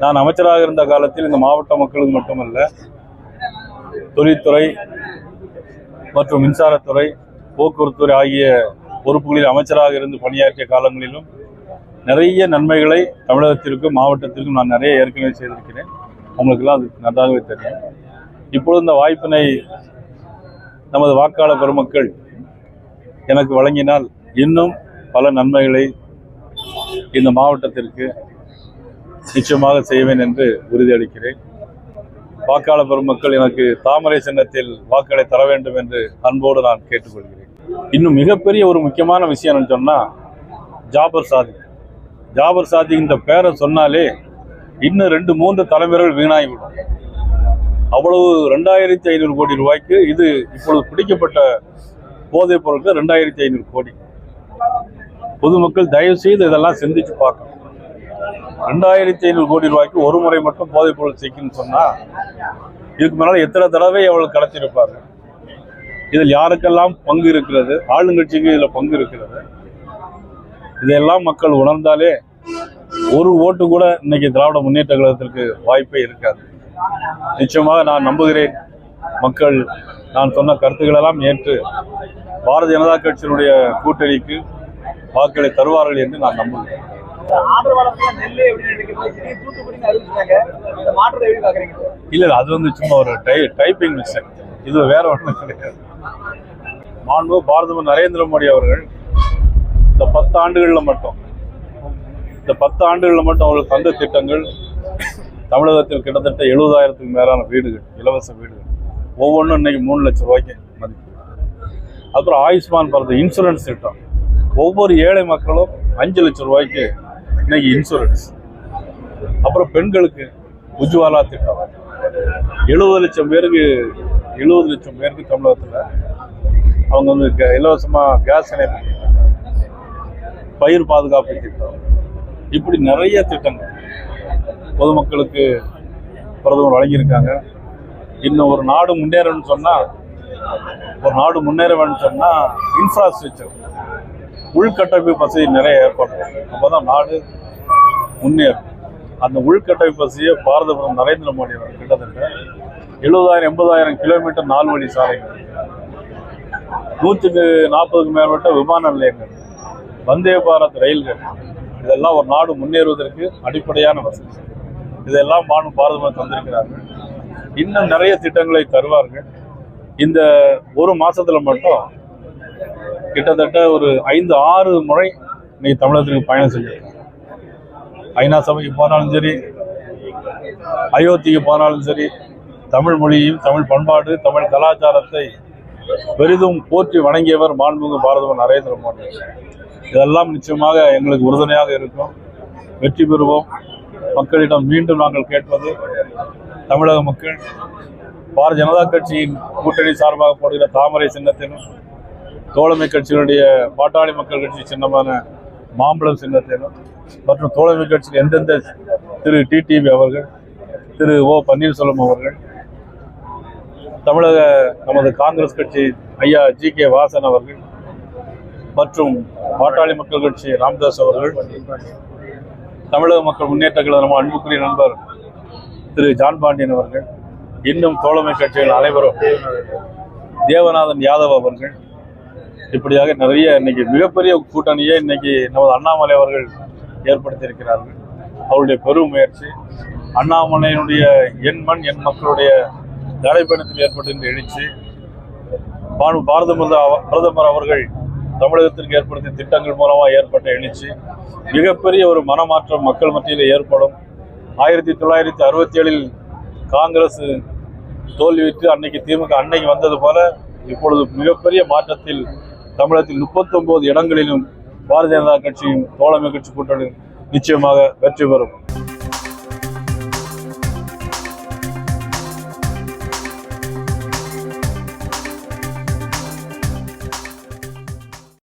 நான் அமைச்சராக இருந்த காலத்தில் இந்த மாவட்ட மக்களுக்கு மட்டுமல்ல, தொழில்துறை மற்றும் மின்சாரத்துறை, போக்குவரத்துறை ஆகிய பொறுப்புகளில் அமைச்சராக இருந்து பணியாற்றிய காலங்களிலும் நிறைய நன்மைகளை தமிழகத்திற்கும் மாவட்டத்திற்கும் நான் நிறைய ஏற்கனவே செய்திருக்கிறேன். உங்களுக்கெல்லாம் அது நன்றாகவே தெரியும். இப்பொழுது இந்த வாய்ப்பினை நமது வாக்காளர் பெருமக்கள் எனக்கு வழங்கினால் இன்னும் பல நன்மைகளை இந்த மாவட்டத்திற்கு நிச்சயமாக செய்வேன் என்று உறுதியளிக்கிறேன். வாக்காளர் பெருமக்கள் எனக்கு தாமரை சின்னத்தில் வாக்களை தர வேண்டும் என்று அன்போடு நான் கேட்டுக்கொள்கிறேன். இன்னும் மிகப்பெரிய ஒரு முக்கியமான விஷயம் சொன்னால் ஜாபர் சாதி இந்த பேரை சொன்னாலே இன்னும் 2-3 தலைமுறைகள் வீணாகிவிடும். அவ்வளவு 2500 கோடி ரூபாய்க்கு இது இப்பொழுது பிடிக்கப்பட்ட போதைப் பொருட்கள் 2500 கோடி. பொதுமக்கள் தயவு செய்து இதெல்லாம் சிந்திச்சு பார்க்கணும். 2500 கோடி ரூபாய்க்கு ஒரு முறை மட்டும் போதைப் பொருள் சிக்குன்னு சொன்னா இதுக்கு மேல எத்தனை தடவை அவளுக்கு கடத்திருப்பார்கள். இதில் யாருக்கெல்லாம் பங்கு இருக்கிறது? ஆளுங்கட்சிக்கு இதுல பங்கு இருக்கிறது. இதையெல்லாம் மக்கள் உணர்ந்தாலே ஒரு ஓட்டு கூட இன்னைக்கு திராவிட முன்னேற்ற கழகத்திற்கு வாய்ப்பே இருக்காது. நிச்சயமாக நான் நம்புகிறேன், மக்கள் நான் சொன்ன கருத்துக்களெல்லாம் ஏற்று பாரதிய ஜனதா கட்சியினுடைய கூட்டணிக்கு வாக்களை தருவார்கள் என்று நான் நம்புகிறேன். இல்ல, அது சும்மா ஒரு டைப்பிங் மிஸ்டேக். இது வேற ஒன்றும் கிடையாது. மாண்பு பாரத நரேந்திர மோடி அவர்கள் இந்த 10 ஆண்டுகளில் மட்டும் அவர்கள் தந்த திட்டங்கள் தமிழகத்தில் கிட்டத்தட்ட 70,000க்கு மேலான வீடுகள், இலவச வீடுகள், ஒவ்வொன்றும் இன்னைக்கு 3 லட்சம் ரூபாய்க்கு மதிப்பு. அப்புறம் ஆயுஷ்மான் பாரத் இன்சூரன்ஸ் திட்டம், ஒவ்வொரு ஏழை மக்களும் 5 லட்சம் ரூபாய்க்கு இன்னைக்கு இன்சூரன்ஸ். அப்புறம் பெண்களுக்கு உஜ்வாலா திட்டம், 70 லட்சம் பேருக்கு தமிழகத்தில் அவங்க இலவசமாக கேஸ் இணைப்பு, பயிர் பாதுகாப்பு திட்டம், இப்படி நிறைய திட்டங்கள் பொதுமக்களுக்கு பிரதமர் வழங்கியிருக்காங்க. இன்னும் ஒரு நாடு முன்னேற வேண்டும் சொன்னா இன்ஃப்ராஸ்ட்ரக்சர், உள்கட்டமைப்பு வசதி நிறைய ஏற்படும். அப்போதான் நாடு முன்னேறும். அந்த உள்கட்டமைப்பு வசதியை பாரத பிரதமர் நரேந்திர மோடி அவர்கள் கிட்டத்தட்ட 70,000-80,000 கிலோமீட்டர் 4 வழி சாலைகள், 140க்கும் மேற்பட்ட விமான நிலையங்கள், வந்தே பாரத் ரயில்கள், இதெல்லாம் ஒரு நாடு முன்னேறுவதற்கு அடிப்படையான வசதி. இதெல்லாம் பாரத தந்திருக்கிறார்கள். இன்னும் நிறைய திட்டங்களை தருவார்கள். இந்த ஒரு மாசத்துல மட்டும் கிட்டத்தட்ட ஒரு 5-6 முறை இன்னைக்கு தமிழகத்திற்கு பயணம் செஞ்சிருக்காங்க. ஐநா சபைக்கு போனாலும் சரி, அயோத்திக்கு போனாலும் சரி, தமிழ் மொழியும், தமிழ் பண்பாடு, தமிழ் கலாச்சாரத்தை பெரிதும் போற்றி வணங்கியவர் மாண்புமிகு பாரத நரேந்திர மோடி. இதெல்லாம் நிச்சயமாக எங்களுக்கு உறுதுணையாக இருக்கும். வெற்றி பெறுவோம். மக்களிடம் மீண்டும் நாங்கள் கேட்பது, தமிழக மக்கள் பாரதிய ஜனதா கட்சியின் கூட்டணி சார்பாக போடுகிற தாமரை சின்னத்திலும், தோழமை கட்சியினுடைய பாட்டாளி மக்கள் கட்சி சின்னமான மாம்பழம் சின்னத்திலும், மற்றும் தோழமை கட்சியில் எந்தெந்த திரு டிடிவி அவர்கள், திரு ஓ பன்னீர்செல்வம் அவர்கள், தமிழக நமது காங்கிரஸ் கட்சி ஐயா GK வாசன் அவர்கள், மற்றும் பாட்டாளி மக்கள் கட்சி ராமதாஸ் அவர்கள், தமிழக மக்கள் முன்னேற்ற கழக நம்ம அன்புக்குரிய நண்பர் திரு ஜான் பாண்டியன் அவர்கள், இன்னும் தோழமை கட்சிகள் அனைவரும், தேவநாதன் யாதவ் அவர்கள், இப்படியாக நிறைய இன்னைக்கு மிகப்பெரிய கூட்டணியை இன்னைக்கு நமது அண்ணாமலை அவர்கள் ஏற்படுத்தியிருக்கிறார்கள். அவருடைய பெரும் முயற்சி, அண்ணாமலையினுடைய என் மண் என் மக்களுடைய நடைபயணத்தில் ஏற்படுகின்ற எழுச்சி, பிரதமர் அவர்கள் தமிழகத்திற்கு ஏற்படுத்திய திட்டங்கள் மூலமாக ஏற்பட்ட எழுச்சி, மிகப்பெரிய ஒரு மனமாற்றம் மக்கள் மத்தியில் ஏற்படும். 1967 காங்கிரஸ் தோல்வியுற்று அன்னைக்கு திமுக அன்னைக்கு வந்தது போல இப்பொழுது மிகப்பெரிய மாற்றத்தில் தமிழகத்தில் 39 இடங்களிலும் பாரதிய ஜனதா கட்சியும் தோழமை கட்சி கூட்டணி நிச்சயமாக வெற்றி பெறும்.